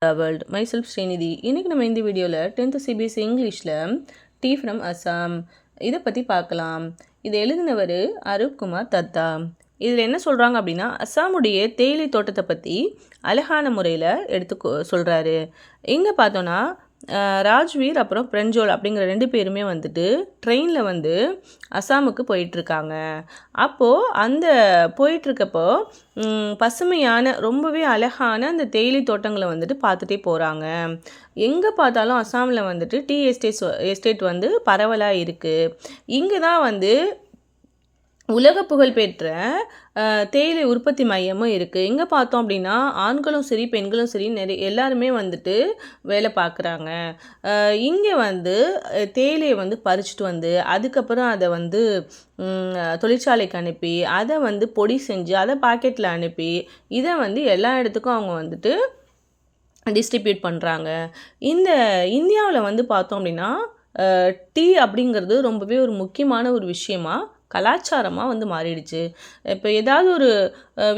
World myself Srinidhi. இன்றைக்கி நம்ம இந்த வீடியோவில் 10th CBSE இங்கிலீஷில் டீ ஃப்ரம் அசாம் இதை பற்றி பார்க்கலாம். இதை எழுதினவர் அரூப் குமார் தத்தா. இதில் என்ன சொல்கிறாங்க அப்படின்னா, அசாமுடைய தேயிலை தோட்டத்தை பற்றி அழகான முறையில் எடுத்து சொல்கிறாரு. இங்கே பார்த்தோன்னா ராஜ்வீர் அப்புறம் பிரஞ்சோல் அப்படிங்கிற 2 பேருமே வந்துட்டு ட்ரெயினில் வந்து அசாமுக்கு போயிட்டுருக்காங்க. அப்போது அந்த போயிட்டுருக்கப்போ பசுமையான ரொம்பவே அழகான அந்த தேயிலை தோட்டங்களை வந்துட்டு பார்த்துட்டே போகிறாங்க. எங்கே பார்த்தாலும் அசாமில் வந்துட்டு டீ எஸ்டேட் வந்து பரவலாக இருக்குது. இங்கே தான் வந்து உலக புகழ்பெற்ற தேயிலை உற்பத்தி மையமும் இருக்குது. எங்கே பார்த்தோம் அப்படின்னா ஆண்களும் சரி பெண்களும் சரி எல்லாருமே வந்துட்டு வேலை பார்க்குறாங்க. இங்கே வந்து தேயிலையை வந்து பறிச்சுட்டு வந்து அதுக்கப்புறம் அதை வந்து தொழிற்சாலைக்கு அனுப்பி அதை வந்து பொடி செஞ்சு அதை பாக்கெட்டில் அனுப்பி இதை வந்து எல்லா இடத்துக்கும் அவங்க வந்துட்டு டிஸ்ட்ரிபியூட் பண்ணுறாங்க. இந்த இந்தியாவில் வந்து பார்த்தோம் அப்படின்னா டீ அப்படிங்கிறது ரொம்பவே ஒரு முக்கியமான ஒரு விஷயமா கலாச்சாரமாக வந்து மாறிடுச்சு. இப்போ ஏதாவது ஒரு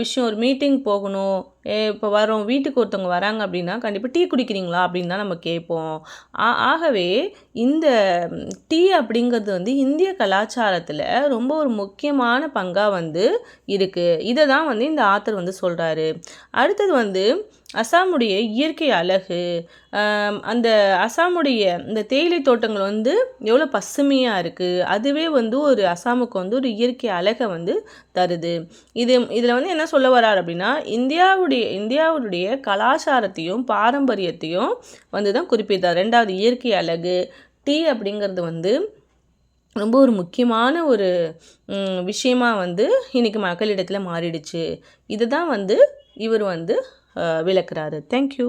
விஷயம் ஒரு மீட்டிங் போகணும், இப்போ வரோம் வீட்டுக்கு ஒருத்தவங்க வராங்க அப்படின்னா கண்டிப்பாக டீ குடிக்கிறீங்களா அப்படின்னு தான் நம்ம கேட்போம். ஆகவே இந்த டீ அப்படிங்கிறது வந்து இந்திய கலாச்சாரத்தில் ரொம்ப ஒரு முக்கியமான பங்காக வந்து இருக்குது. இதை தான் வந்து இந்த ஆத்தர் வந்து சொல்கிறாரு. அடுத்தது வந்து அசாமுடைய இயற்கை அழகு, அந்த அசாமுடைய இந்த தேயிலை தோட்டங்கள் வந்து எவ்வளோ பசுமையாக இருக்குது, அதுவே வந்து ஒரு அசாமுக்கு வந்து ஒரு இயற்கை அழகை வந்து தருது. இதில் வந்து என்ன சொல்ல வர்றார் அப்படின்னா, இந்தியாவுடைய கலாச்சாரத்தையும் பாரம்பரியத்தையும் வந்து தான் குறிப்பிட்டார். 2வது இயற்கை அழகு, டீ அப்படிங்கிறது வந்து ரொம்ப ஒரு முக்கியமான ஒரு விஷயமா வந்து இன்றைக்கி மக்களிடத்தில் மாறிடுச்சு. இதுதான் வந்து இவர் வந்து விளக்குறாரு. தேங்க்யூ.